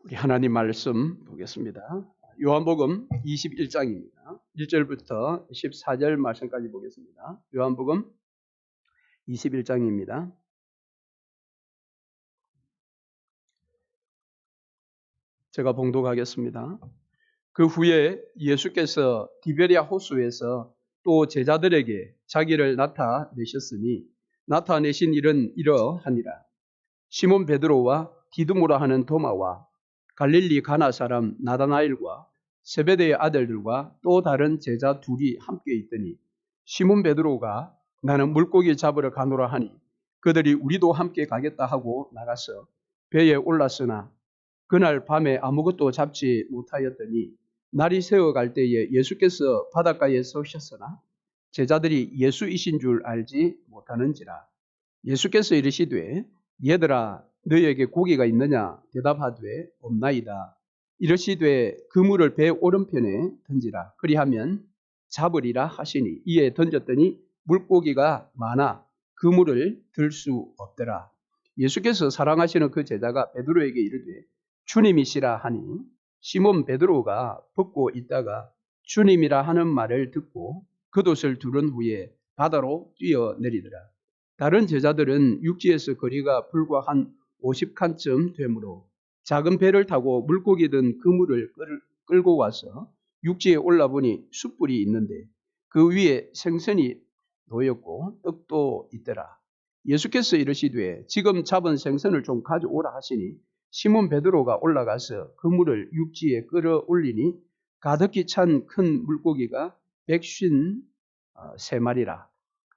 우리 하나님 말씀 보겠습니다. 요한복음 21장입니다. 1절부터 14절 말씀까지 보겠습니다. 요한복음 21장입니다. 제가 봉독하겠습니다. 그 후에 예수께서 디베랴 호수에서 또 제자들에게 자기를 나타내셨으니 나타내신 일은 이러하니라. 시몬 베드로와 디두모라 하는 도마와 갈릴리 가나 사람 나다나엘과 세베대의 아들들과 또 다른 제자 둘이 함께 있더니 시몬 베드로가 나는 물고기 잡으러 가노라 하니 그들이 우리도 함께 가겠다 하고 나가서 배에 올랐으나 그날 밤에 아무것도 잡지 못하였더니 날이 새어갈 때에 예수께서 바닷가에 서셨으나 제자들이 예수이신 줄 알지 못하는지라. 예수께서 이르시되 얘들아 너희에게 고기가 있느냐 대답하되 없나이다. 이르시되 그물을 배 오른편에 던지라. 그리하면 잡으리라 하시니 이에 던졌더니 물고기가 많아 그물을 들 수 없더라. 예수께서 사랑하시는 그 제자가 베드로에게 이르되 주님이시라 하니 시몬 베드로가 벗고 있다가 주님이라 하는 말을 듣고 겉옷을 두른 후에 바다로 뛰어내리더라. 다른 제자들은 육지에서 거리가 불과 한 50칸쯤 되므로 작은 배를 타고 물고기 든 그물을 끌고 와서 육지에 올라보니 숯불이 있는데 그 위에 생선이 놓였고 떡도 있더라. 예수께서 이르시되 지금 잡은 생선을 좀 가져오라 하시니 시몬 베드로가 올라가서 그물을 육지에 끌어올리니 가득히 찬 큰 물고기가 153마리라.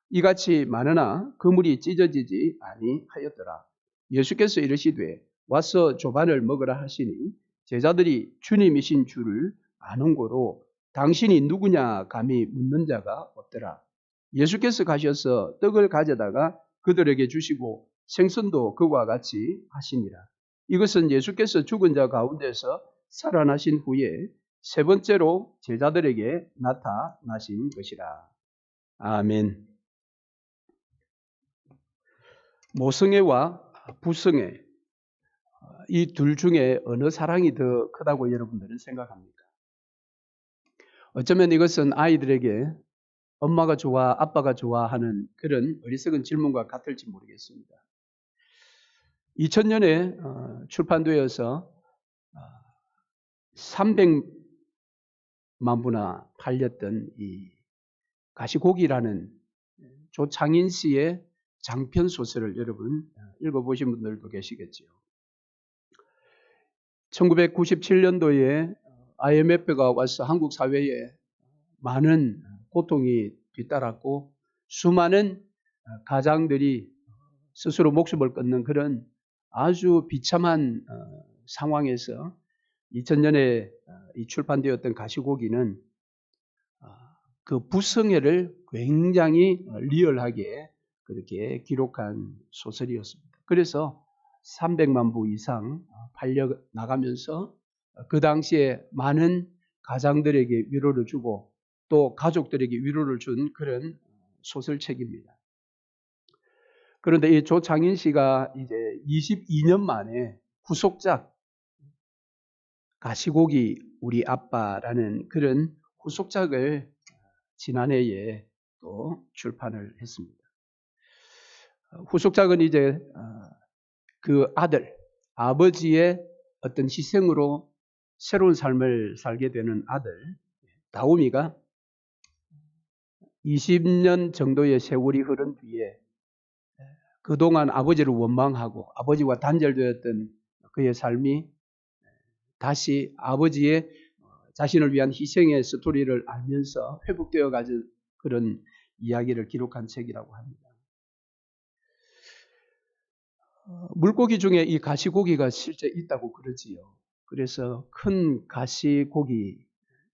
이같이 많으나 그물이 찢어지지 아니하였더라. 예수께서 이르시되 와서 조반을 먹으라 하시니 제자들이 주님이신 줄을 아는 고로 당신이 누구냐 감히 묻는 자가 없더라. 예수께서 가셔서 떡을 가져다가 그들에게 주시고 생선도 그와 같이 하시니라. 이것은 예수께서 죽은 자 가운데서 살아나신 후에 세 번째로 제자들에게 나타나신 것이라. 아멘. 모성애와 부성애, 이 둘 중에 어느 사랑이 더 크다고 여러분들은 생각합니까? 어쩌면 이것은 아이들에게 엄마가 좋아, 아빠가 좋아 하는 그런 어리석은 질문과 같을지 모르겠습니다. 2000년에 출판되어서 300만 부나 팔렸던 이 가시고기라는 조창인 씨의 장편 소설을 여러분 읽어보신 분들도 계시겠지요. 1997년도에 IMF가 와서 한국 사회에 많은 고통이 뒤따랐고 수많은 가장들이 스스로 목숨을 끊는 그런 아주 비참한 상황에서 2000년에 출판되었던 가시고기는 그 부성애를 굉장히 리얼하게 그렇게 기록한 소설이었습니다. 그래서 300만 부 이상 팔려 나가면서 그 당시에 많은 가장들에게 위로를 주고 또 가족들에게 위로를 준 그런 소설책입니다. 그런데 이 조창인 씨가 이제 22년 만에 후속작 가시고기 우리 아빠라는 그런 후속작을 지난해에 또 출판을 했습니다. 후속작은 이제 그 아버지의 어떤 희생으로 새로운 삶을 살게 되는 아들 다우미가 20년 정도의 세월이 흐른 뒤에 그동안 아버지를 원망하고 아버지와 단절되었던 그의 삶이 다시 아버지의 자신을 위한 희생의 스토리를 알면서 회복되어 가는 그런 이야기를 기록한 책이라고 합니다. 물고기 중에 이 가시고기가 실제 있다고 그러지요. 그래서 큰 가시고기,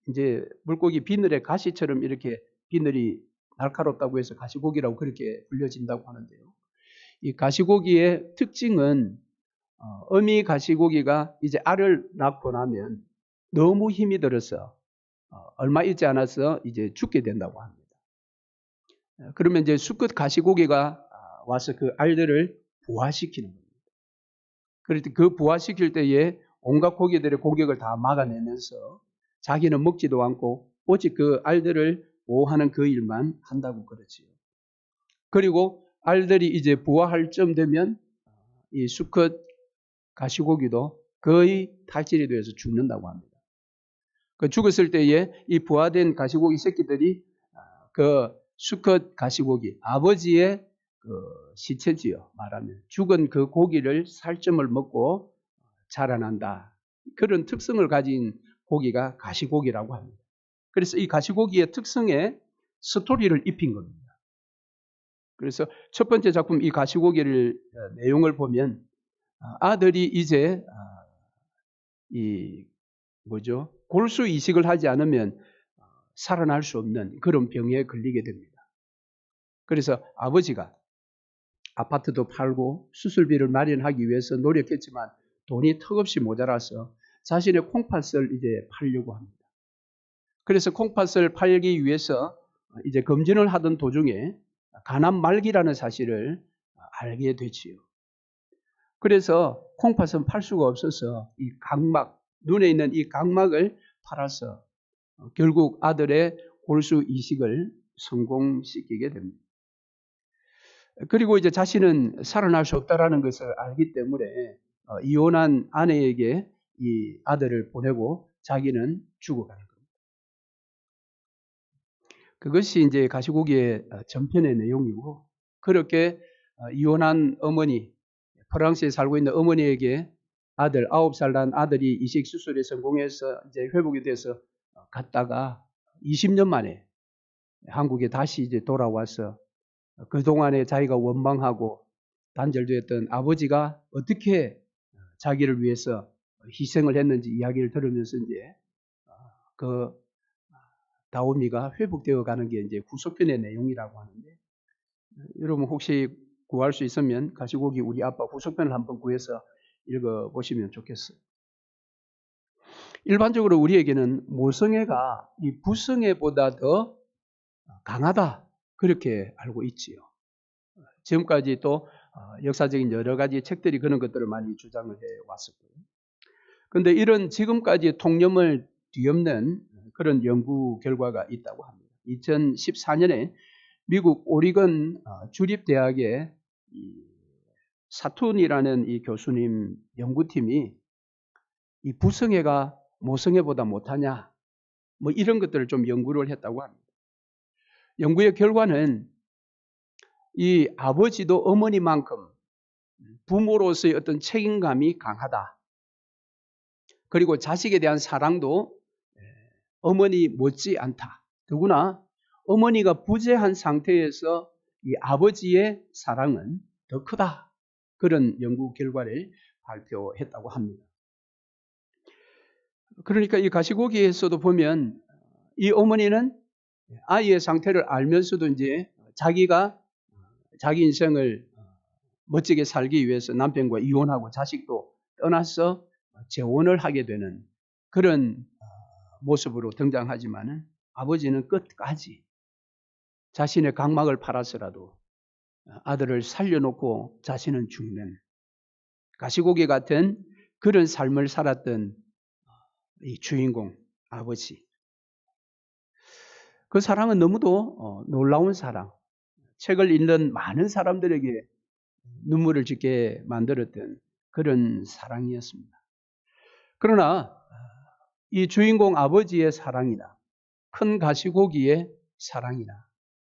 이제 물고기 비늘의 가시처럼 이렇게 비늘이 날카롭다고 해서 가시고기라고 그렇게 불려진다고 하는데요. 이 가시고기의 특징은 어미 가시고기가 이제 알을 낳고 나면 너무 힘이 들어서 얼마 있지 않아서 이제 죽게 된다고 합니다. 그러면 이제 수컷 가시고기가 와서 그 알들을 부화시키는 겁니다. 그럴 때 그 부화시킬 때에 온갖 고기들의 공격을 다 막아내면서 자기는 먹지도 않고 오직 그 알들을 보호하는 그 일만 한다고 그러지요. 그리고 알들이 이제 부화할 쯤 되면 이 수컷 가시고기도 거의 탈진이 되어서 죽는다고 합니다. 그 죽었을 때에 이 부화된 가시고기 새끼들이 그 수컷 가시고기 아버지의 그 시체지요. 말하면 죽은 그 고기를 살점을 먹고 자라난다. 그런 특성을 가진 고기가 가시고기라고 합니다. 그래서 이 가시고기의 특성에 스토리를 입힌 겁니다. 그래서 첫 번째 작품 이 가시고기를 내용을 보면 아들이 이제 이 뭐죠? 골수 이식을 하지 않으면 살아날 수 없는 그런 병에 걸리게 됩니다. 그래서 아버지가 아파트도 팔고 수술비를 마련하기 위해서 노력했지만 돈이 턱없이 모자라서 자신의 콩팥을 이제 팔려고 합니다. 그래서 콩팥을 팔기 위해서 이제 검진을 하던 도중에 간암 말기라는 사실을 알게 되지요. 그래서 콩팥은 팔 수가 없어서 이 각막, 눈에 있는 이 각막을 팔아서 결국 아들의 골수 이식을 성공시키게 됩니다. 그리고 이제 자신은 살아날 수 없다라는 것을 알기 때문에 이혼한 아내에게 이 아들을 보내고 자기는 죽어가는 겁니다. 그것이 이제 가시고기의 전편의 내용이고, 그렇게 이혼한 어머니, 프랑스에 살고 있는 어머니에게 아들 9살 난 아들이 이식 수술에 성공해서 이제 회복이 돼서 갔다가 20년 만에 한국에 다시 이제 돌아와서 그동안에 자기가 원망하고 단절되었던 아버지가 어떻게 자기를 위해서 희생을 했는지 이야기를 들으면서 이제 그 다오미가 회복되어 가는 게 이제 후속편의 내용이라고 하는데, 여러분 혹시 구할 수 있으면 가시고기 우리 아빠 후속편을 한번 구해서 읽어보시면 좋겠어요. 일반적으로 우리에게는 모성애가 이 부성애보다 더 강하다 그렇게 알고 있지요. 지금까지 또 역사적인 여러 가지 책들이 그런 것들을 많이 주장을 해왔었고요. 그런데 이런 지금까지 통념을 뒤엎는 그런 연구 결과가 있다고 합니다. 2014년에 미국 오리건 주립대학의 사툰이라는 이 교수님 연구팀이 이 부성애가 모성애보다 못하냐 뭐 이런 것들을 좀 연구를 했다고 합니다. 연구의 결과는 이 아버지도 어머니만큼 부모로서의 어떤 책임감이 강하다. 그리고 자식에 대한 사랑도 어머니 못지 않다. 더구나 어머니가 부재한 상태에서 이 아버지의 사랑은 더 크다. 그런 연구 결과를 발표했다고 합니다. 그러니까 이 가시고기에서도 보면 이 어머니는 아이의 상태를 알면서도 이제 자기가 자기 인생을 멋지게 살기 위해서 남편과 이혼하고 자식도 떠나서 재혼을 하게 되는 그런 모습으로 등장하지만은 아버지는 끝까지 자신의 각막을 팔아서라도 아들을 살려놓고 자신은 죽는 가시고기 같은 그런 삶을 살았던 이 주인공 아버지. 그 사랑은 너무도 놀라운 사랑. 책을 읽는 많은 사람들에게 눈물을 짓게 만들었던 그런 사랑이었습니다. 그러나 이 주인공 아버지의 사랑이나 큰 가시고기의 사랑이나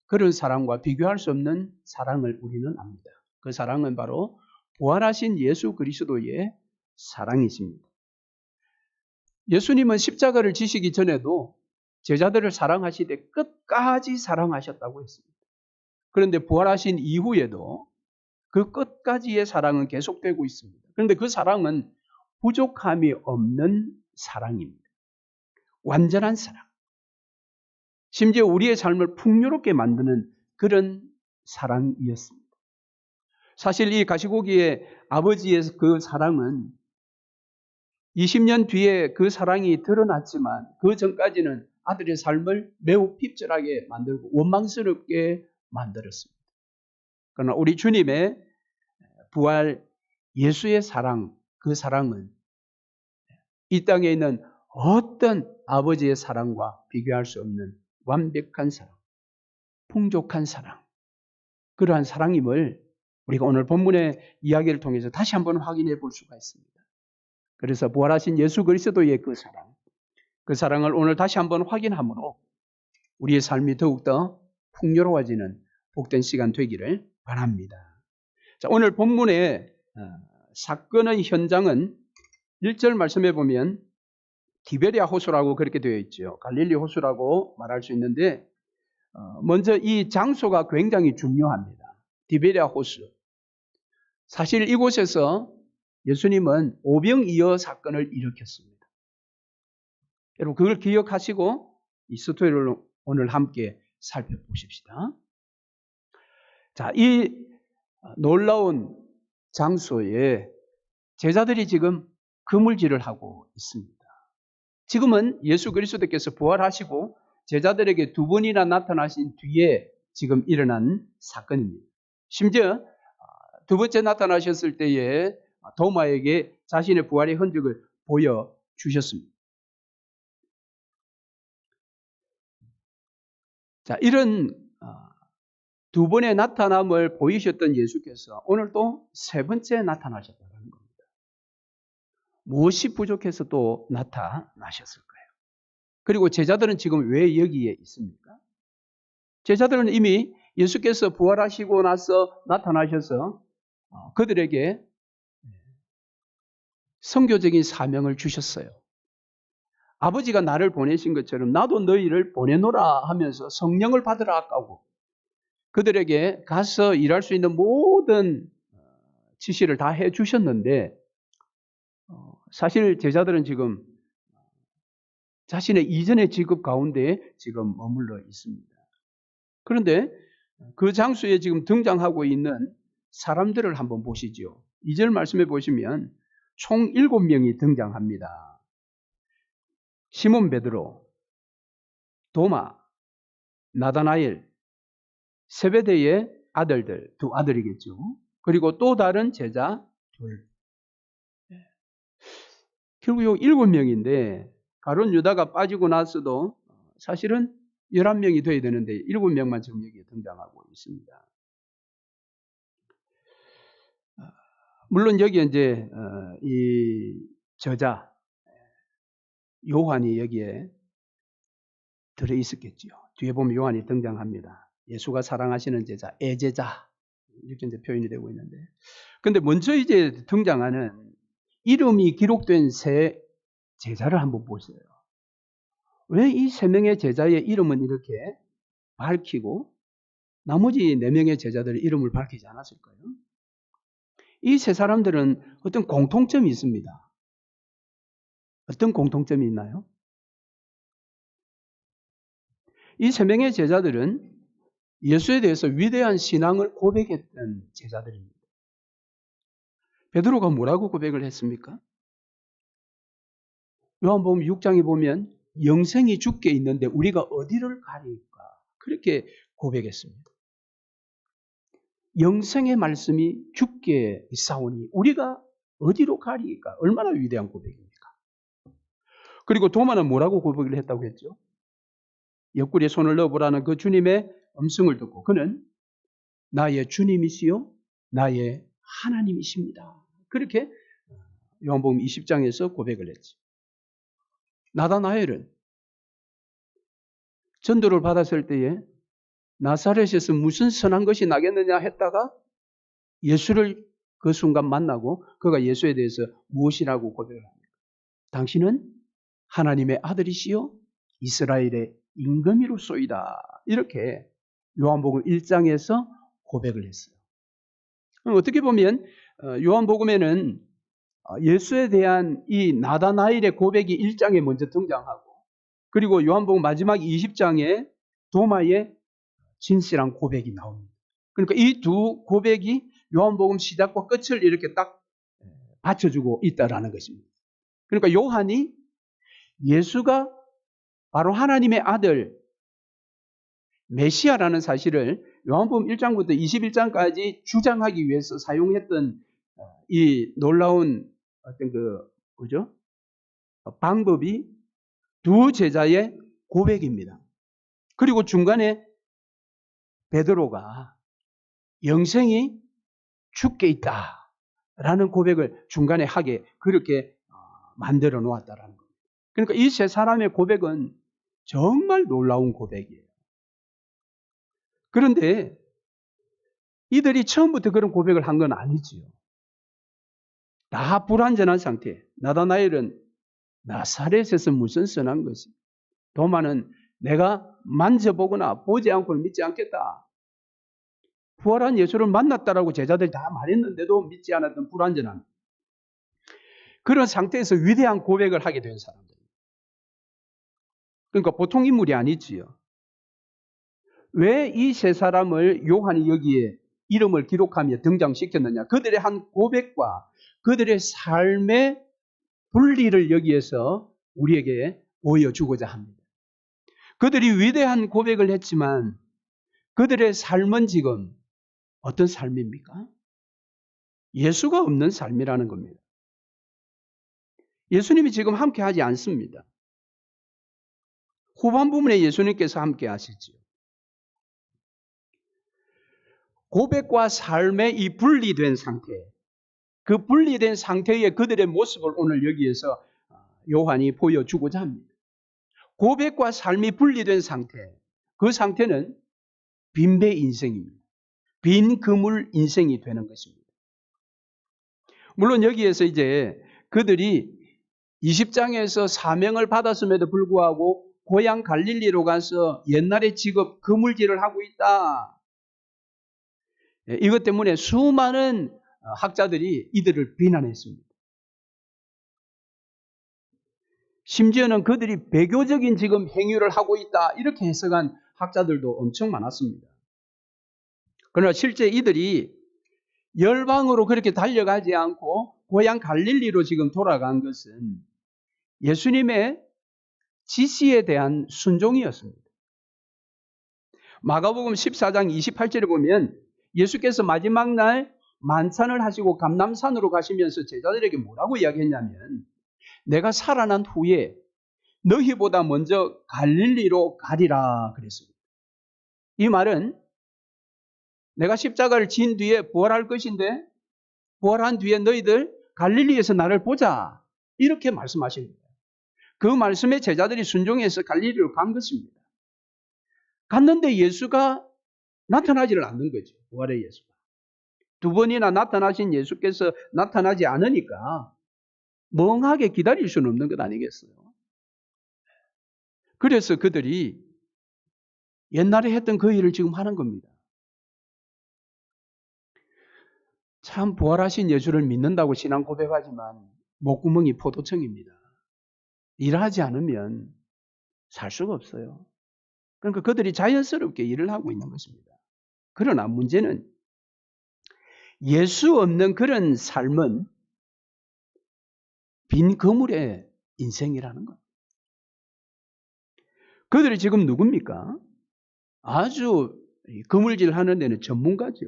그런 사랑과 비교할 수 없는 사랑을 우리는 압니다. 그 사랑은 바로 부활하신 예수 그리스도의 사랑이십니다. 예수님은 십자가를 지시기 전에도 제자들을 사랑하시되 끝까지 사랑하셨다고 했습니다. 그런데 부활하신 이후에도 그 끝까지의 사랑은 계속되고 있습니다. 그런데 그 사랑은 부족함이 없는 사랑입니다. 완전한 사랑. 심지어 우리의 삶을 풍요롭게 만드는 그런 사랑이었습니다. 사실 이 가시고기의 아버지의 그 사랑은 20년 뒤에 그 사랑이 드러났지만 그 전까지는 아들의 삶을 매우 핍절하게 만들고 원망스럽게 만들었습니다. 그러나 우리 주님의 부활 예수의 사랑, 그 사랑은 이 땅에 있는 어떤 아버지의 사랑과 비교할 수 없는 완벽한 사랑, 풍족한 사랑, 그러한 사랑임을 우리가 오늘 본문의 이야기를 통해서 다시 한번 확인해 볼 수가 있습니다. 그래서 부활하신 예수 그리스도의 그 사랑을 오늘 다시 한번 확인함으로 우리의 삶이 더욱더 풍요로워지는 복된 시간 되기를 바랍니다. 자, 오늘 본문의 사건의 현장은 1절 말씀해 보면 디베리아 호수라고 그렇게 되어 있죠. 갈릴리 호수라고 말할 수 있는데 먼저 이 장소가 굉장히 중요합니다. 디베리아 호수. 사실 이곳에서 예수님은 오병이어 사건을 일으켰습니다. 여러분 그걸 기억하시고 이 스토리를 오늘 함께 살펴보십시다. 자, 이 놀라운 장소에 제자들이 지금 그물질을 하고 있습니다. 지금은 예수 그리스도께서 부활하시고 제자들에게 두 번이나 나타나신 뒤에 지금 일어난 사건입니다. 심지어 두 번째 나타나셨을 때에 도마에게 자신의 부활의 흔적을 보여주셨습니다. 자, 이런 두 번의 나타남을 보이셨던 예수께서 오늘 또 세 번째 나타나셨다는 겁니다. 무엇이 부족해서 또 나타나셨을까요? 그리고 제자들은 지금 왜 여기에 있습니까? 제자들은 이미 예수께서 부활하시고 나서 나타나셔서 그들에게 선교적인 사명을 주셨어요. 아버지가 나를 보내신 것처럼 나도 너희를 보내노라 하면서 성령을 받으라 하고 그들에게 가서 일할 수 있는 모든 지시를 다 해주셨는데 사실 제자들은 지금 자신의 이전의 직업 가운데 지금 머물러 있습니다. 그런데 그 장소에 지금 등장하고 있는 사람들을 한번 보시죠. 2절 말씀해 보시면 총 7명이 등장합니다. 시몬 베드로, 도마, 나다나엘, 세베대의 아들들, 두 아들이겠죠. 그리고 또 다른 제자 둘. 결국 요 7명인데 가룟 유다가 빠지고 나서도 사실은 11명이 돼야 되는데 7명만 지금 여기에 등장하고 있습니다. 물론 여기에 이제 이 저자 요한이 여기에 들어 있었겠죠. 뒤에 보면 요한이 등장합니다. 예수가 사랑하시는 제자, 애제자 이렇게 이제 표현이 되고 있는데, 근데 먼저 이제 등장하는 이름이 기록된 세 제자를 한번 보세요. 왜 이 세 명의 제자의 이름은 이렇게 밝히고 나머지 4명의 제자들의 이름을 밝히지 않았을까요? 이 세 사람들은 어떤 공통점이 있습니다. 어떤 공통점이 있나요? 이 세 명의 제자들은 예수에 대해서 위대한 신앙을 고백했던 제자들입니다. 베드로가 뭐라고 고백을 했습니까? 요한복음 6장에 보면 영생이 주께 있는데 우리가 어디를 가리까? 그렇게 고백했습니다. 영생의 말씀이 주께 있사오니 우리가 어디로 가리까? 얼마나 위대한 고백입니까? 그리고 도마는 뭐라고 고백을 했다고 했죠? 옆구리에 손을 넣어보라는 그 주님의 음성을 듣고 그는 나의 주님이시요 나의 하나님이십니다. 그렇게 요한복음 20장에서 고백을 했죠. 나다나엘은 전도를 받았을 때에 나사렛에서 무슨 선한 것이 나겠느냐 했다가 예수를 그 순간 만나고 그가 예수에 대해서 무엇이라고 고백을 합니까? 당신은 하나님의 아들이시요 이스라엘의 임금이로소이다. 이렇게 요한복음 1장에서 고백을 했어요. 어떻게 보면 요한복음에는 예수에 대한 이 나다나엘의 고백이 1장에 먼저 등장하고 그리고 요한복음 마지막 20장에 도마의 진실한 고백이 나옵니다. 그러니까 이 두 고백이 요한복음 시작과 끝을 이렇게 딱 받쳐주고 있다라는 것입니다. 그러니까 요한이 예수가 바로 하나님의 아들 메시아라는 사실을 요한복음 1장부터 21장까지 주장하기 위해서 사용했던 이 놀라운 어떤 뭐죠? 방법이 두 제자의 고백입니다. 그리고 중간에 베드로가 영생이 주께 있다라는 고백을 중간에 하게 그렇게 만들어 놓았다라는 겁니다. 그러니까 이 세 사람의 고백은 정말 놀라운 고백이에요. 그런데 이들이 처음부터 그런 고백을 한 건 아니지요. 다 불완전한 상태. 나다나엘은 나사렛에서 무슨 선한 것이. 도마는 내가 만져보거나 보지 않고는 믿지 않겠다. 부활한 예수를 만났다라고 제자들이 다 말했는데도 믿지 않았던 불완전한 그런 상태에서 위대한 고백을 하게 된 사람들. 그러니까 보통 인물이 아니지요. 왜 이 세 사람을 요한이 여기에 이름을 기록하며 등장시켰느냐. 그들의 한 고백과 그들의 삶의 분리를 여기에서 우리에게 보여주고자 합니다. 그들이 위대한 고백을 했지만 그들의 삶은 지금 어떤 삶입니까? 예수가 없는 삶이라는 겁니다. 예수님이 지금 함께 하지 않습니다. 후반 부분에 예수님께서 함께 하시죠. 고백과 삶의 이 분리된 상태, 그 분리된 상태의 그들의 모습을 오늘 여기에서 요한이 보여주고자 합니다. 고백과 삶이 분리된 상태, 그 상태는 빈배 인생입니다. 빈 그물 인생이 되는 것입니다. 물론 여기에서 이제 그들이 20장에서 사명을 받았음에도 불구하고 고향 갈릴리로 가서 옛날의 직업 그물질을 하고 있다. 이것 때문에 수많은 학자들이 이들을 비난했습니다. 심지어는 그들이 배교적인 지금 행위를 하고 있다. 이렇게 해석한 학자들도 엄청 많았습니다. 그러나 실제 이들이 열방으로 그렇게 달려가지 않고 고향 갈릴리로 지금 돌아간 것은 예수님의 지시에 대한 순종이었습니다. 마가복음 14장 28절에 보면 예수께서 마지막 날 만찬을 하시고 감람산으로 가시면서 제자들에게 뭐라고 이야기했냐면 내가 살아난 후에 너희보다 먼저 갈릴리로 가리라 그랬습니다. 이 말은 내가 십자가를 진 뒤에 부활할 것인데 부활한 뒤에 너희들 갈릴리에서 나를 보자 이렇게 말씀하신 거예요. 그 말씀에 제자들이 순종해서 갈릴리로 간 것입니다. 갔는데 예수가 나타나지를 않는 거죠. 부활의 예수가. 두 번이나 나타나신 예수께서 나타나지 않으니까 멍하게 기다릴 수는 없는 것 아니겠어요? 그래서 그들이 옛날에 했던 그 일을 지금 하는 겁니다. 참 부활하신 예수를 믿는다고 신앙 고백하지만 목구멍이 포도청입니다. 일하지 않으면 살 수가 없어요. 그러니까 그들이 자연스럽게 일을 하고 있는 것입니다. 그러나 문제는 예수 없는 그런 삶은 빈 그물의 인생이라는 것. 그들이 지금 누굽니까? 아주 그물질 하는 데는 전문가죠.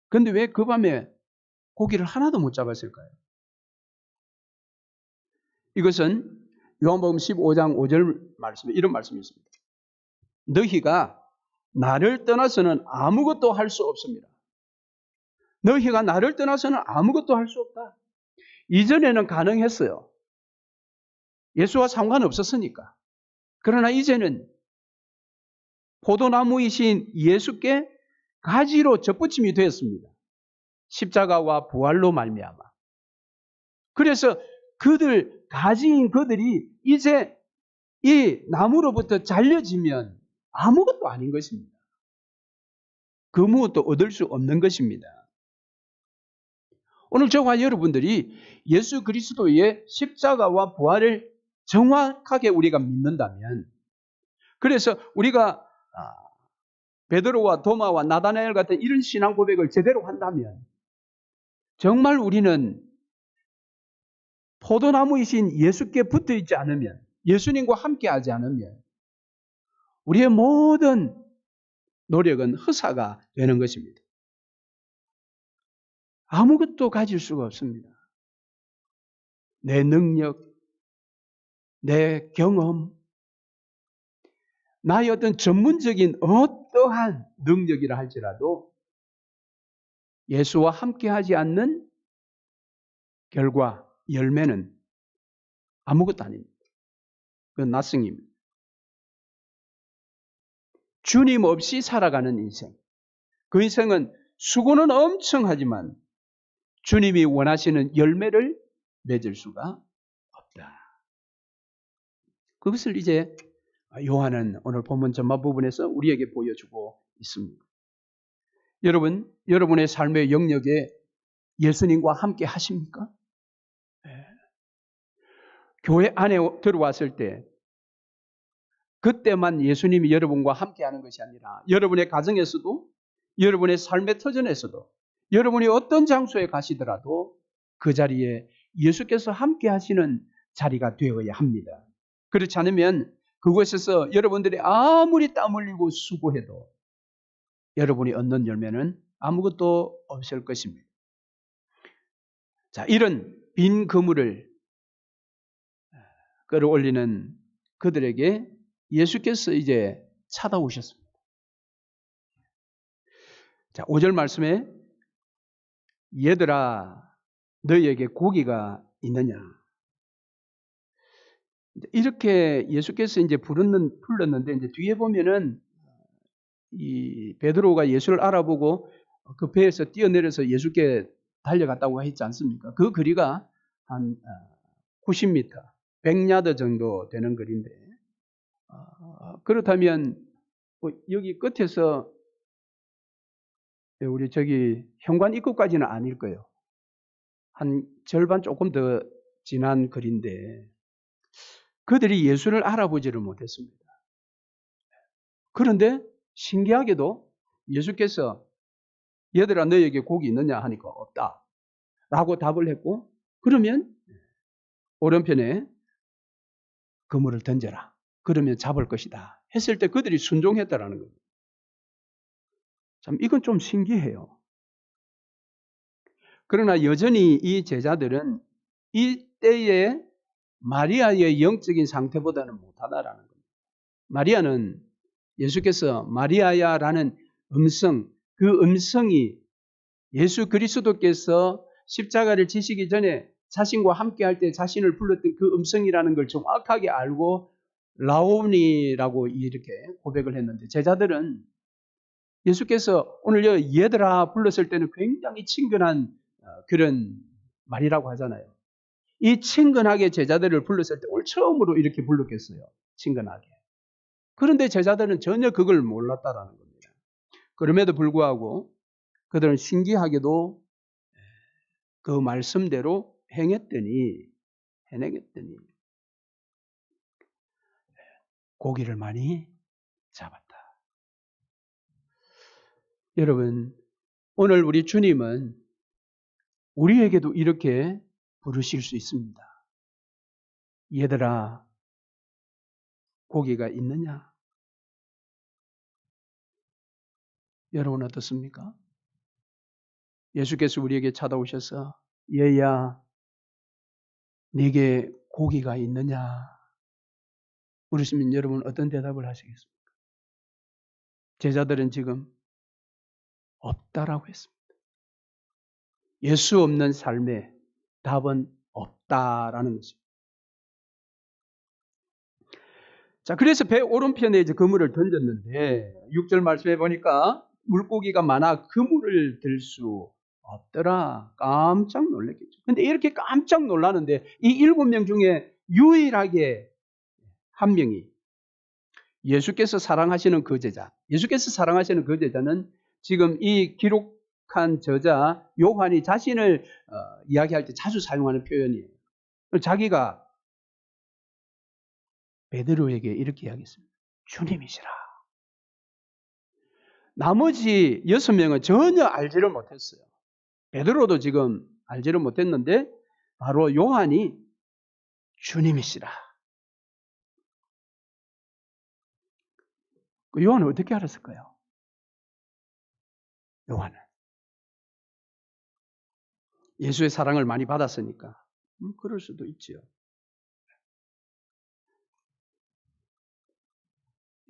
그런데 왜 그 밤에 고기를 하나도 못 잡았을까요? 이것은 요한복음 15장 5절 말씀에 이런 말씀이 있습니다. 너희가 나를 떠나서는 아무것도 할 수 없습니다. 너희가 나를 떠나서는 아무것도 할 수 없다. 이전에는 가능했어요. 예수와 상관없었으니까. 그러나 이제는 포도나무이신 예수께 가지로 접붙임이 되었습니다. 십자가와 부활로 말미암아. 그래서 가지인 그들이 이제 이 나무로부터 잘려지면 아무것도 아닌 것입니다. 그 무엇도 얻을 수 없는 것입니다. 오늘 저와 여러분들이 예수 그리스도의 십자가와 부활을 정확하게 우리가 믿는다면, 그래서 우리가 베드로와 도마와 나다나엘 같은 이런 신앙 고백을 제대로 한다면 정말 우리는 포도나무이신 예수께 붙어 있지 않으면, 예수님과 함께 하지 않으면 우리의 모든 노력은 허사가 되는 것입니다. 아무것도 가질 수가 없습니다. 내 능력, 내 경험, 나의 어떤 전문적인 어떠한 능력이라 할지라도 예수와 함께하지 않는 결과, 열매는 아무것도 아닙니다. 그건 나승입니다. 주님 없이 살아가는 인생. 그 인생은 수고는 엄청 하지만 주님이 원하시는 열매를 맺을 수가 없다. 그것을 이제 요한은 오늘 본문 전반 부분에서 우리에게 보여주고 있습니다. 여러분, 여러분의 삶의 영역에 예수님과 함께 하십니까? 네. 교회 안에 들어왔을 때 그때만 예수님이 여러분과 함께하는 것이 아니라 여러분의 가정에서도 여러분의 삶의 터전에서도 여러분이 어떤 장소에 가시더라도 그 자리에 예수께서 함께하시는 자리가 되어야 합니다. 그렇지 않으면 그곳에서 여러분들이 아무리 땀 흘리고 수고해도 여러분이 얻는 열매는 아무것도 없을 것입니다. 자, 이런 빈 그물을 끌어올리는 그들에게 예수께서 이제 찾아오셨습니다. 자, 5절 말씀에 얘들아 너희에게 고기가 있느냐? 이렇게 예수께서 이제 불렀는데 이제 뒤에 보면은 이 베드로가 예수를 알아보고 그 배에서 뛰어내려서 예수께 달려갔다고 했지 않습니까? 그 거리가 한 90m, 100야드 정도 되는 거리인데 그렇다면 여기 끝에서 우리 저기 현관 입구까지는 아닐 거예요. 한 절반 조금 더 지난 거리인데 그들이 예수를 알아보지를 못했습니다. 그런데 신기하게도 예수께서 얘들아 너희에게 고기 있느냐 하니까 없다 라고 답을 했고 그러면 오른편에 그물을 던져라. 그러면 잡을 것이다 했을 때 그들이 순종했다라는 겁니다. 참 이건 좀 신기해요. 그러나 여전히 이 제자들은 이때의 마리아의 영적인 상태보다는 못하다라는 겁니다. 마리아는 예수께서 마리아야라는 음성, 그 음성이 예수 그리스도께서 십자가를 지시기 전에 자신과 함께할 때 자신을 불렀던 그 음성이라는 걸 정확하게 알고 라오니라고 이렇게 고백을 했는데 제자들은 예수께서 오늘 얘들아 불렀을 때는 굉장히 친근한 그런 말이라고 하잖아요. 이 친근하게 제자들을 불렀을 때 오늘 처음으로 이렇게 불렀겠어요. 친근하게. 그런데 제자들은 전혀 그걸 몰랐다라는 겁니다. 그럼에도 불구하고 그들은 신기하게도 그 말씀대로 해내겠더니 고기를 많이 잡았다. 여러분, 오늘 우리 주님은 우리에게도 이렇게 부르실 수 있습니다. 얘들아, 고기가 있느냐? 여러분 어떻습니까? 예수께서 우리에게 찾아오셔서 얘야, 네게 고기가 있느냐? 물으시면 여러분 어떤 대답을 하시겠습니까? 제자들은 지금 없다라고 했습니다. 예수 없는 삶에 답은 없다라는 것입니다. 자, 그래서 배 오른편에 이제 그물을 던졌는데 6절 말씀해 보니까 물고기가 많아 그물을 들 수 없더라. 깜짝 놀랐겠죠. 근데 이렇게 깜짝 놀라는데 이 7명 중에 유일하게 한 명이 예수께서 사랑하시는 그 제자. 예수께서 사랑하시는 그 제자는 지금 이 기록한 저자 요한이 자신을 이야기할 때 자주 사용하는 표현이에요. 자기가 베드로에게 이렇게 이야기했습니다. 주님이시라. 나머지 6명은 전혀 알지를 못했어요. 베드로도 지금 알지를 못했는데 바로 요한이 주님이시라. 그 요한은 어떻게 알았을까요? 요한은 예수의 사랑을 많이 받았으니까 그럴 수도 있지요.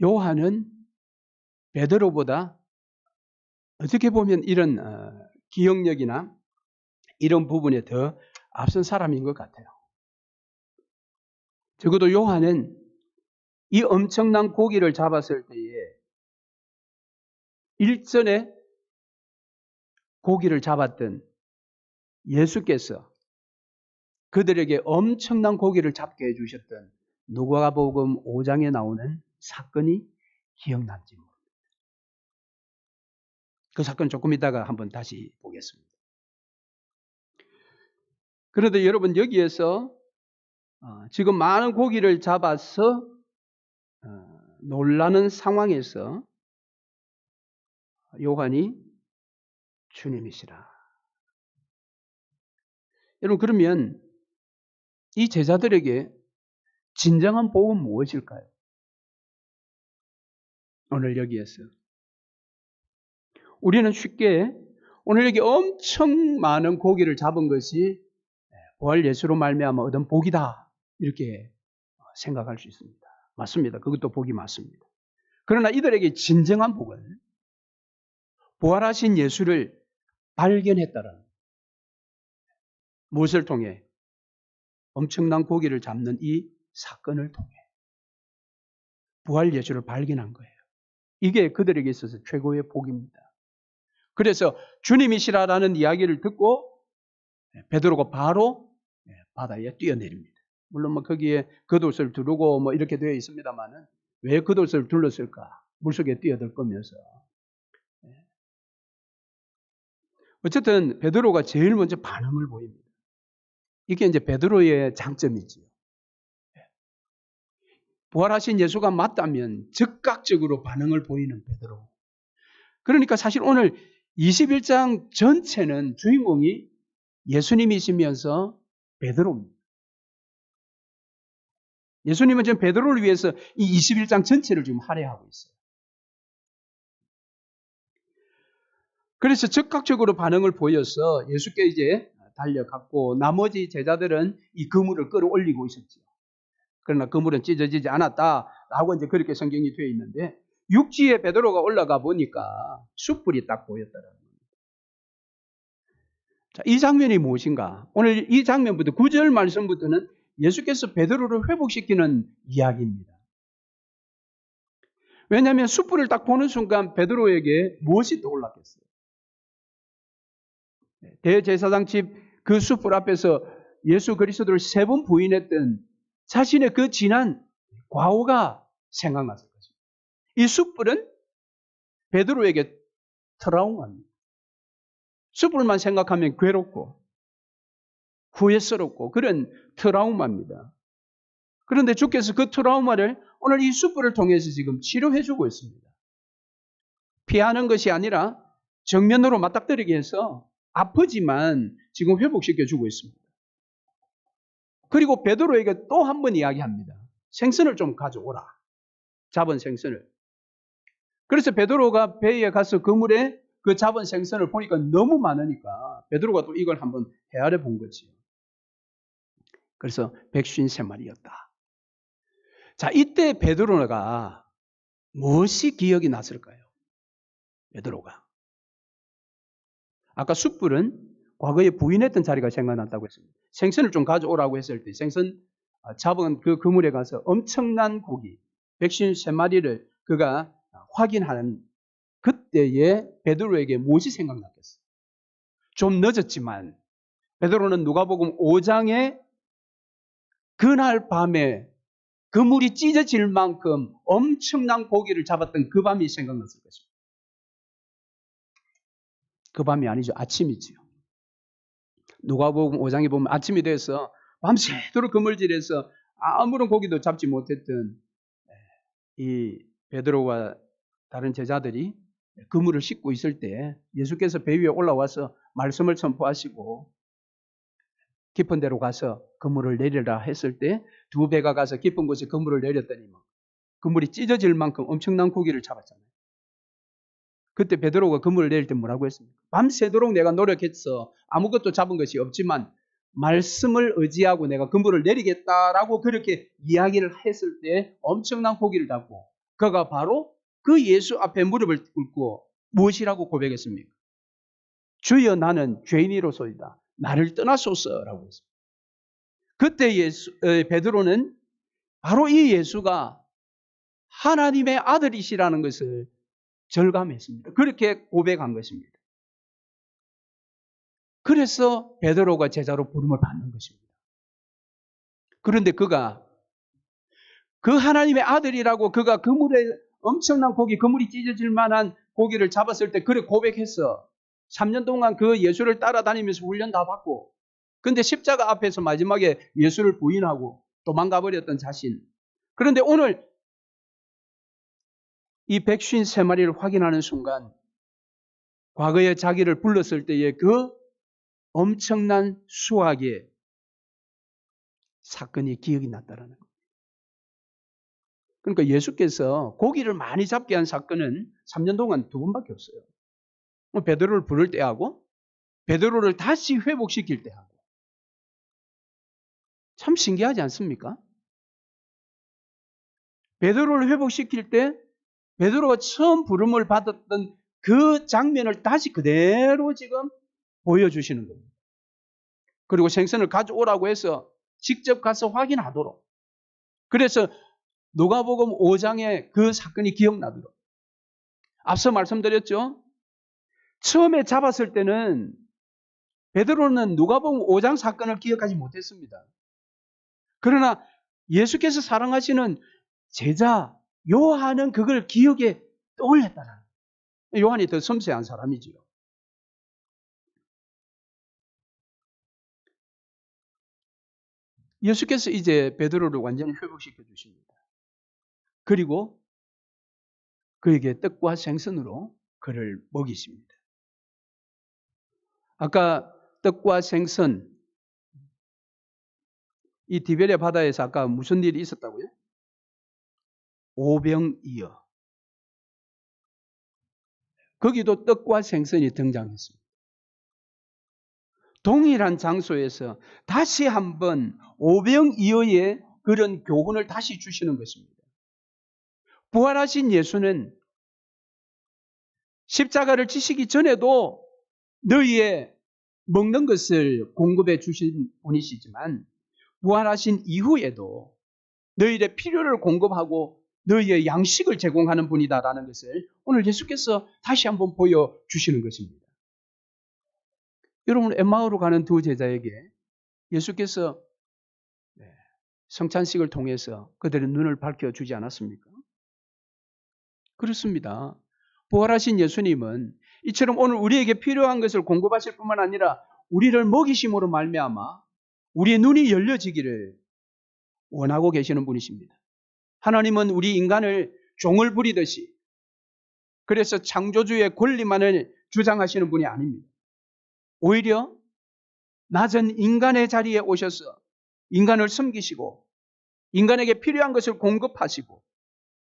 요한은 베드로보다 어떻게 보면 이런 기억력이나 이런 부분에 더 앞선 사람인 것 같아요. 적어도 요한은 이 엄청난 고기를 잡았을 때에 일전에 고기를 잡았던 예수께서 그들에게 엄청난 고기를 잡게 해주셨던 누가복음 5장에 나오는 사건이 기억난지 모릅니다. 그 사건 조금 이따가 한번 다시 보겠습니다. 그런데 여러분 여기에서 지금 많은 고기를 잡아서 놀라는 상황에서 요한이 주님이시라. 여러분 그러면 이 제자들에게 진정한 복은 무엇일까요? 오늘 여기에서 우리는 쉽게 오늘 여기 엄청 많은 고기를 잡은 것이 부활 예수로 말미암아 얻은 복이다 이렇게 생각할 수 있습니다. 맞습니다. 그것도 복이 맞습니다. 그러나 이들에게 진정한 복은 부활하신 예수를 발견했다는 무엇을 통해? 엄청난 고기를 잡는 이 사건을 통해 부활 예수를 발견한 거예요. 이게 그들에게 있어서 최고의 복입니다. 그래서 주님이시라라는 이야기를 듣고 베드로가 바로 바다에 뛰어내립니다. 물론 뭐 거기에 겉옷을 두르고 뭐 이렇게 되어 있습니다만은 왜 겉옷을 둘렀을까? 물속에 뛰어들 거면서. 어쨌든 베드로가 제일 먼저 반응을 보입니다. 이게 이제 베드로의 장점이지요. 부활하신 예수가 맞다면 즉각적으로 반응을 보이는 베드로. 그러니까 사실 오늘 21장 전체는 주인공이 예수님이시면서 베드로입니다. 예수님은 지금 베드로를 위해서 이 21장 전체를 지금 할애하고 있어요. 그래서 즉각적으로 반응을 보여서 예수께 이제 달려갔고 나머지 제자들은 이 그물을 끌어올리고 있었죠. 그러나 그물은 찢어지지 않았다라고 이제 그렇게 성경이 되어 있는데 육지에 베드로가 올라가 보니까 숯불이 딱 보였더라고요. 자, 이 장면이 무엇인가? 오늘 이 장면부터 9절 말씀부터는 예수께서 베드로를 회복시키는 이야기입니다. 왜냐하면 숯불을 딱 보는 순간 베드로에게 무엇이 떠올랐겠어요? 대제사장 집 그 숯불 앞에서 예수 그리스도를 3번 부인했던 자신의 그 지난 과오가 생각났을 것입니다. 이 숯불은 베드로에게 트라우마입니다. 숯불만 생각하면 괴롭고 후회스럽고 그런 트라우마입니다. 그런데 주께서 그 트라우마를 오늘 이 숯불을 통해서 지금 치료해주고 있습니다. 피하는 것이 아니라 정면으로 맞닥뜨리게 해서 아프지만 지금 회복시켜주고 있습니다. 그리고 베드로에게 또 한 번 이야기합니다. 생선을 좀 가져오라. 잡은 생선을. 그래서 베드로가 배에 가서 그물에 그 잡은 생선을 보니까 너무 많으니까 베드로가 또 이걸 한번 헤아려 본 거지요. 그래서 153마리였다. 자, 이때 베드로가 무엇이 기억이 났을까요? 베드로가. 아까 숯불은 과거에 부인했던 자리가 생각났다고 했습니다. 생선을 좀 가져오라고 했을 때 생선 잡은 그 그물에 가서 엄청난 고기 153마리를 그가 확인하는 그때에 베드로에게 무엇이 생각났겠어요? 좀 늦었지만 베드로는 누가복음 5장에 그날 밤에 그물이 찢어질 만큼 엄청난 고기를 잡았던 그 밤이 생각났을 것입니다. 그 밤이 아니죠. 아침이지요. 누가복음 5장에 보면 아침이 돼서 밤새도록 그물질에서 아무런 고기도 잡지 못했던 이 베드로와 다른 제자들이 그물을 씻고 있을 때 예수께서 배 위에 올라와서 말씀을 선포하시고 깊은 데로 가서 그물을 내리라 했을 때 두 배가 가서 깊은 곳에 그물을 내렸더니 그물이 찢어질 만큼 엄청난 고기를 잡았잖아요. 그때 베드로가 그물을 내릴 때 뭐라고 했습니까? 밤새도록 내가 노력했어. 아무것도 잡은 것이 없지만 말씀을 의지하고 내가 그물을 내리겠다라고 그렇게 이야기를 했을 때 엄청난 고기를 잡고 그가 바로 그 예수 앞에 무릎을 꿇고 무엇이라고 고백했습니까? 주여 나는 죄인이로소이다. 나를 떠나소서라고 했습니다. 그때 베드로는 바로 이 예수가 하나님의 아들이시라는 것을 절감했습니다. 그렇게 고백한 것입니다. 그래서 베드로가 제자로 부름을 받는 것입니다. 그런데 그가 그 하나님의 아들이라고 그가 그물에 엄청난 고기, 그물이 찢어질 만한 고기를 잡았을 때 그래 고백했어. 3년 동안 그 예수를 따라다니면서 훈련 다 받고 근데 십자가 앞에서 마지막에 예수를 부인하고 도망가 버렸던 자신. 그런데 오늘 이 153마리를 확인하는 순간 과거에 자기를 불렀을 때의 그 엄청난 수학의 사건이 기억이 났다라는 거예요. 그러니까 예수께서 고기를 많이 잡게 한 사건은 3년 동안 2번밖에 없어요. 베드로를 부를 때 하고 베드로를 다시 회복시킬 때 하고. 참 신기하지 않습니까? 베드로를 회복시킬 때 베드로가 처음 부름을 받았던 그 장면을 다시 그대로 지금 보여주시는 겁니다. 그리고 생선을 가져오라고 해서 직접 가서 확인하도록. 그래서 누가복음 5장에 그 사건이 기억나도록. 앞서 말씀드렸죠? 처음에 잡았을 때는 베드로는 누가복음 5장 사건을 기억하지 못했습니다. 그러나 예수께서 사랑하시는 제자 요한은 그걸 기억에 떠올렸다는. 요한이 더 섬세한 사람이지요. 예수께서 이제 베드로를 완전히 회복시켜 주십니다. 그리고 그에게 떡과 생선으로 그를 먹이십니다. 아까 떡과 생선, 이 디베랴 바다에서 아까 무슨 일이 있었다고요? 오병이어. 거기도 떡과 생선이 등장했습니다. 동일한 장소에서 다시 한번 오병이어의 그런 교훈을 다시 주시는 것입니다. 부활하신 예수는 십자가를 지시기 전에도 너희의 먹는 것을 공급해 주신 분이시지만 부활하신 이후에도 너희의 필요를 공급하고 너희의 양식을 제공하는 분이다라는 것을 오늘 예수께서 다시 한번 보여주시는 것입니다. 여러분 엠마오로 가는 두 제자에게 예수께서 성찬식을 통해서 그들의 눈을 밝혀주지 않았습니까? 그렇습니다. 부활하신 예수님은 이처럼 오늘 우리에게 필요한 것을 공급하실 뿐만 아니라 우리를 먹이심으로 말미암아 우리의 눈이 열려지기를 원하고 계시는 분이십니다. 하나님은 우리 인간을 종을 부리듯이 그래서 창조주의 권리만을 주장하시는 분이 아닙니다. 오히려 낮은 인간의 자리에 오셔서 인간을 섬기시고 인간에게 필요한 것을 공급하시고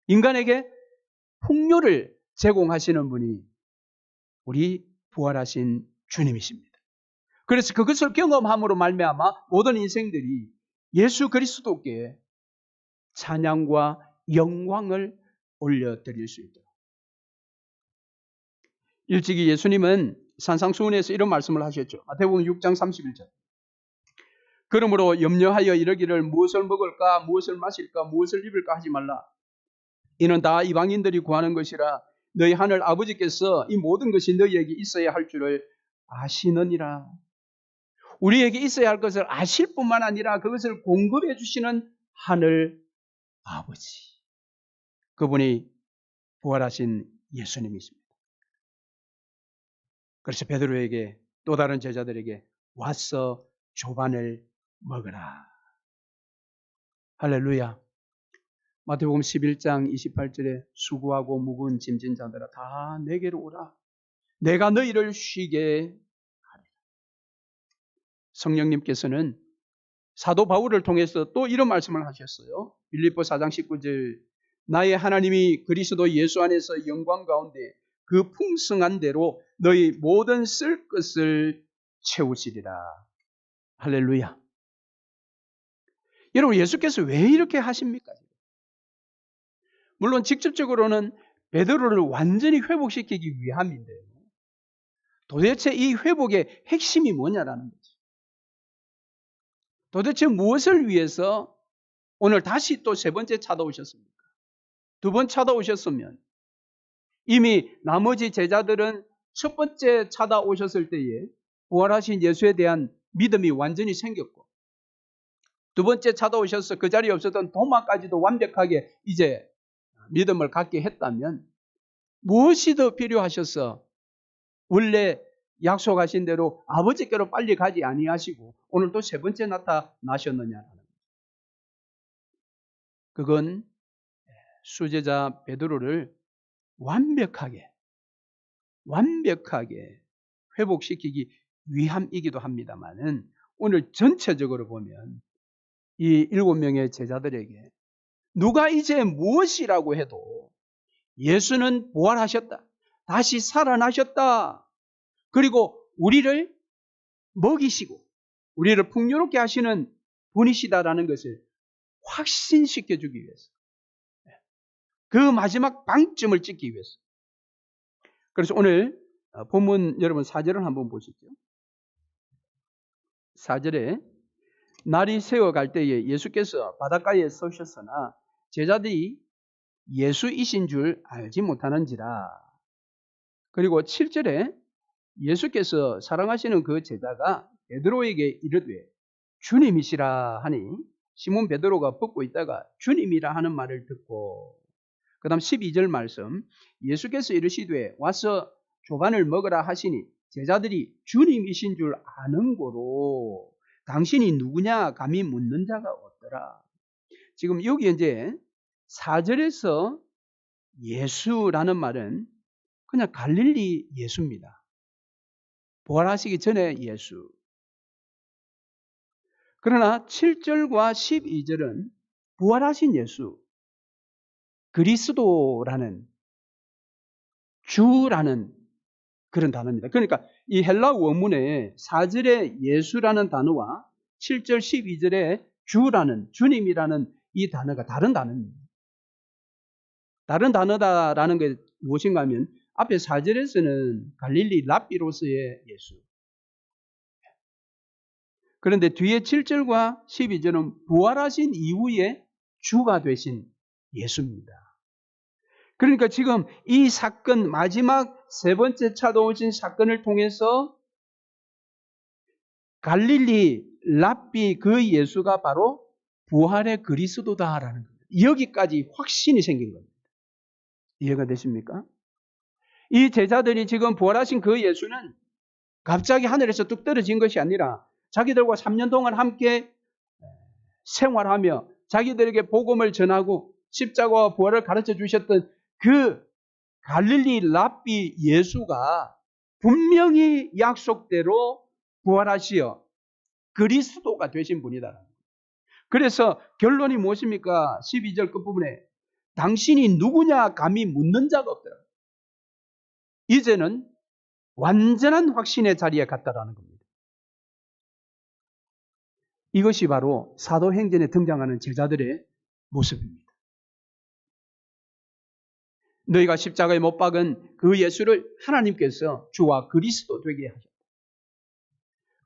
인간에게 풍요를 제공하시는 분이 우리 부활하신 주님이십니다. 그래서 그것을 경험함으로 말미암아 모든 인생들이 예수 그리스도께 찬양과 영광을 올려드릴 수 있도록. 일찍이 예수님은 산상수훈에서 이런 말씀을 하셨죠. 마태복음 6장 31절. 그러므로 염려하여 이르기를 무엇을 먹을까 무엇을 마실까 무엇을 입을까 하지 말라. 이는 다 이방인들이 구하는 것이라 너희 하늘 아버지께서 이 모든 것이 너희에게 있어야 할 줄을 아시느니라. 우리에게 있어야 할 것을 아실 뿐만 아니라 그것을 공급해 주시는 하늘 아버지. 그분이 부활하신 예수님이십니다. 그래서 베드로에게 또 다른 제자들에게 와서 조반을 먹으라. 할렐루야. 마태복음 11장 28절에 수고하고 무거운 짐진 자들아 다 내게로 오라. 내가 너희를 쉬게 하리라. 성령님께서는 사도 바울을 통해서 또 이런 말씀을 하셨어요. 빌립보 4장 19절 나의 하나님이 그리스도 예수 안에서 영광 가운데 그 풍성한 대로 너희 모든 쓸 것을 채우시리라. 할렐루야. 여러분 예수께서 왜 이렇게 하십니까? 물론 직접적으로는 베드로를 완전히 회복시키기 위함인데요. 도대체 이 회복의 핵심이 뭐냐라는 거죠. 도대체 무엇을 위해서 오늘 다시 또 세 번째 찾아오셨습니까? 두 번 찾아오셨으면 이미 나머지 제자들은 첫 번째 찾아오셨을 때에 부활하신 예수에 대한 믿음이 완전히 생겼고, 두 번째 찾아오셔서 그 자리에 없었던 도마까지도 완벽하게 이제 믿음을 갖게 했다면 무엇이 더 필요하셔서 원래 약속하신 대로 아버지께로 빨리 가지 아니하시고 오늘 또 세 번째 나타나셨느냐라는 거죠. 그건 수제자 베드로를 완벽하게 회복시키기 위함이기도 합니다만은 오늘 전체적으로 보면 이 7명의 제자들에게 누가 이제 무엇이라고 해도 예수는 부활하셨다, 다시 살아나셨다, 그리고 우리를 먹이시고 우리를 풍요롭게 하시는 분이시다라는 것을 확신시켜주기 위해서, 그 마지막 방점을 찍기 위해서. 그래서 오늘 본문 여러분 4절을 한번 보시죠. 4절에 날이 새어갈 때에 예수께서 바닷가에 서셨으나 제자들이 예수이신 줄 알지 못하는지라. 그리고 7절에 예수께서 사랑하시는 그 제자가 베드로에게 이르되 주님이시라 하니 시몬 베드로가 벗고 있다가 주님이라 하는 말을 듣고, 그 다음 12절 말씀, 예수께서 이르시되 와서 조반을 먹으라 하시니 제자들이 주님이신 줄 아는 고로 당신이 누구냐 감히 묻는 자가 없더라. 지금 여기 이제 4절에서 예수라는 말은 그냥 갈릴리 예수입니다. 부활하시기 전에 예수. 그러나 7절과 12절은 부활하신 예수, 그리스도라는, 주라는 그런 단어입니다. 그러니까 이 헬라 원문에 4절에 예수라는 단어와 7절 12절에 주라는, 주님이라는 이 단어가 다른 단어입니다. 다른 단어다라는 게 무엇인가 하면 앞에 4절에서는 갈릴리 랍비로서의 예수, 그런데 뒤에 7절과 12절은 부활하신 이후에 주가 되신 예수입니다. 그러니까 지금 이 사건, 마지막 세 번째 찾아오신 사건을 통해서 갈릴리 랍비 그 예수가 바로 부활의 그리스도다라는 겁니다. 여기까지 확신이 생긴 겁니다. 이해가 되십니까? 이 제자들이 지금 부활하신 그 예수는 갑자기 하늘에서 뚝 떨어진 것이 아니라 자기들과 3년 동안 함께 생활하며 자기들에게 복음을 전하고 십자가와 부활을 가르쳐 주셨던 그 갈릴리 랍비 예수가 분명히 약속대로 부활하시어 그리스도가 되신 분이다. 그래서 결론이 무엇입니까? 12절 끝부분에 당신이 누구냐 감히 묻는 자가 없더라. 이제는 완전한 확신의 자리에 갔다라는 겁니다. 이것이 바로 사도행전에 등장하는 제자들의 모습입니다. 너희가 십자가에 못 박은 그 예수를 하나님께서 주와 그리스도 되게 하셨다.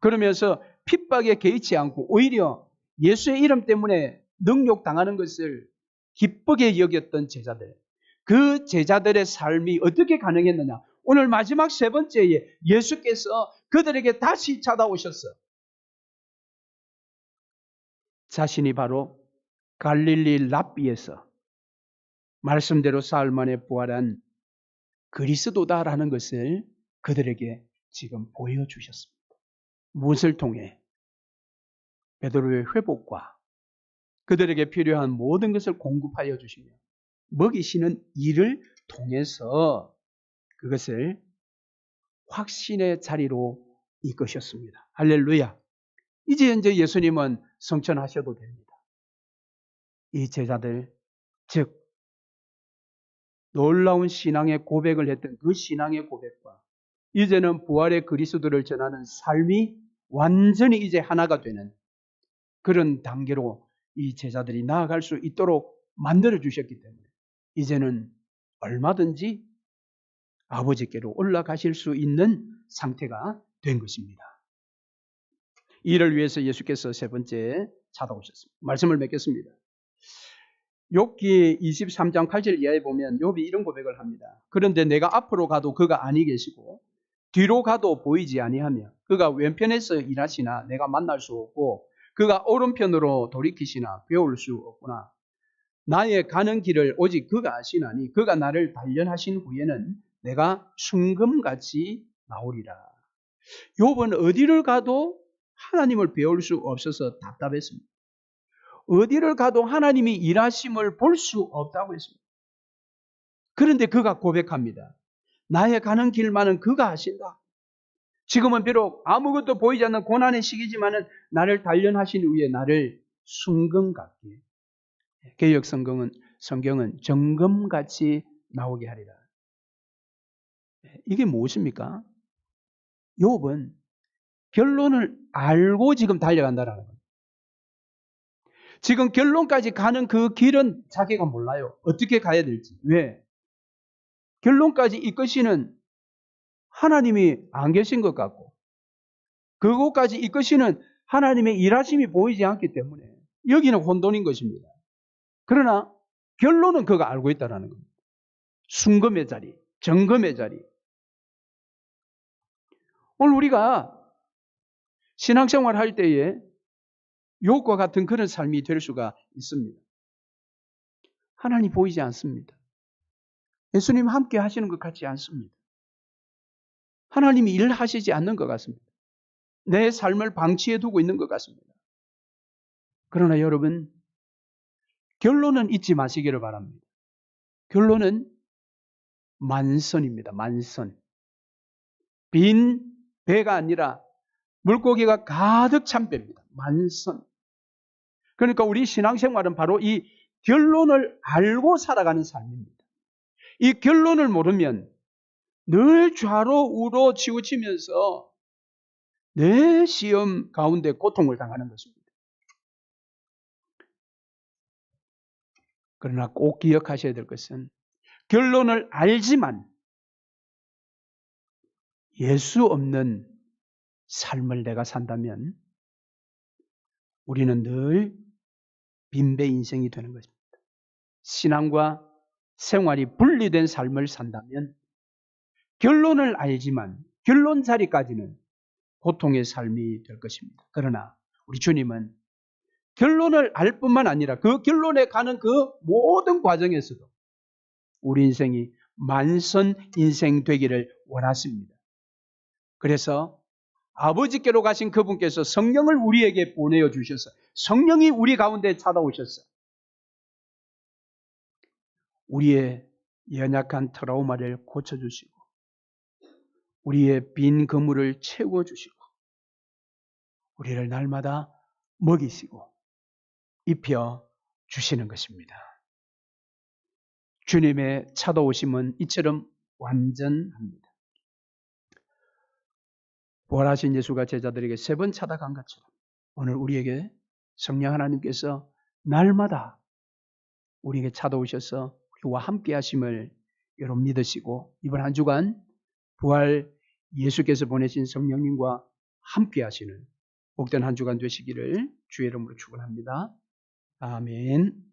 그러면서 핍박에 개의치 않고 오히려 예수의 이름 때문에 능욕당하는 것을 기쁘게 여겼던 제자들, 그 제자들의 삶이 어떻게 가능했느냐? 오늘 마지막 세 번째에 예수께서 그들에게 다시 찾아오셨어. 자신이 바로 갈릴리 랍비에서 말씀대로 사흘 만에 부활한 그리스도다라는 것을 그들에게 지금 보여주셨습니다. 무엇을 통해? 베드로의 회복과 그들에게 필요한 모든 것을 공급하여 주시며 먹이시는 일을 통해서 그것을 확신의 자리로 이끄셨습니다. 할렐루야. 이제 예수님은 성천하셔도 됩니다. 이 제자들, 즉 놀라운 신앙의 고백을 했던 그 신앙의 고백과 이제는 부활의 그리스도를 전하는 삶이 완전히 이제 하나가 되는 그런 단계로 이 제자들이 나아갈 수 있도록 만들어 주셨기 때문에 이제는 얼마든지 아버지께로 올라가실 수 있는 상태가 된 것입니다. 이를 위해서 예수께서 세 번째 찾아오셨습니다. 말씀을 맺겠습니다. 욥기 23장 8절 이하에 보면 욥이 이런 고백을 합니다. 그런데 내가 앞으로 가도 그가 아니 계시고 뒤로 가도 보이지 아니하며 그가 왼편에서 일하시나 내가 만날 수 없고 그가 오른편으로 돌이키시나 배울 수 없구나. 나의 가는 길을 오직 그가 아시나니 그가 나를 단련하신 후에는 내가 순금같이 나오리라. 욥은 어디를 가도 하나님을 배울 수 없어서 답답했습니다. 어디를 가도 하나님이 일하심을 볼 수 없다고 했습니다. 그런데 그가 고백합니다. 나의 가는 길만은 그가 아신다. 지금은 비록 아무것도 보이지 않는 고난의 시기지만은 나를 단련하신 후에 나를 순금 같게, 개역 성경은 정금같이 나오게 하리라. 이게 무엇입니까? 욥은 결론을 알고 지금 달려간다는 겁니다. 지금 결론까지 가는 그 길은 자기가 몰라요. 어떻게 가야 될지. 왜? 결론까지 이끄시는 하나님이 안 계신 것 같고 그곳까지 이끄시는 하나님의 일하심이 보이지 않기 때문에 여기는 혼돈인 것입니다. 그러나 결론은 그가 알고 있다는 겁니다. 순금의 자리, 정금의 자리. 오늘 우리가 신앙생활 할 때에 욥과 같은 그런 삶이 될 수가 있습니다. 하나님 보이지 않습니다. 예수님 함께 하시는 것 같지 않습니다. 하나님이 일하시지 않는 것 같습니다. 내 삶을 방치해 두고 있는 것 같습니다. 그러나 여러분, 결론은 잊지 마시기를 바랍니다. 결론은 만선입니다. 만선. 빈 배가 아니라 물고기가 가득 찬 배입니다. 만선. 그러니까 우리 신앙생활은 바로 이 결론을 알고 살아가는 삶입니다. 이 결론을 모르면 늘 좌로 우로 치우치면서 내 시험 가운데 고통을 당하는 것입니다. 그러나 꼭 기억하셔야 될 것은 결론을 알지만 예수 없는 삶을 내가 산다면 우리는 늘 빈배 인생이 되는 것입니다. 신앙과 생활이 분리된 삶을 산다면 결론을 알지만 결론 자리까지는 고통의 삶이 될 것입니다. 그러나 우리 주님은 결론을 알 뿐만 아니라 그 결론에 가는 그 모든 과정에서도 우리 인생이 만선 인생 되기를 원하십니다. 그래서 아버지께로 가신 그분께서 성령을 우리에게 보내어 주셔서 성령이 우리 가운데 찾아오셔서 우리의 연약한 트라우마를 고쳐주시고 우리의 빈 그물을 채워주시고 우리를 날마다 먹이시고 입혀주시는 것입니다. 주님의 찾아오심은 이처럼 완전합니다. 부활하신 예수가 제자들에게 세 번 찾아간 것처럼 오늘 우리에게 성령 하나님께서 날마다 우리에게 찾아오셔서 우리와 함께 하심을 여러분 믿으시고 이번 한 주간 부활 예수께서 보내신 성령님과 함께 하시는 복된 한 주간 되시기를 주의 이름으로 축원합니다. 아멘.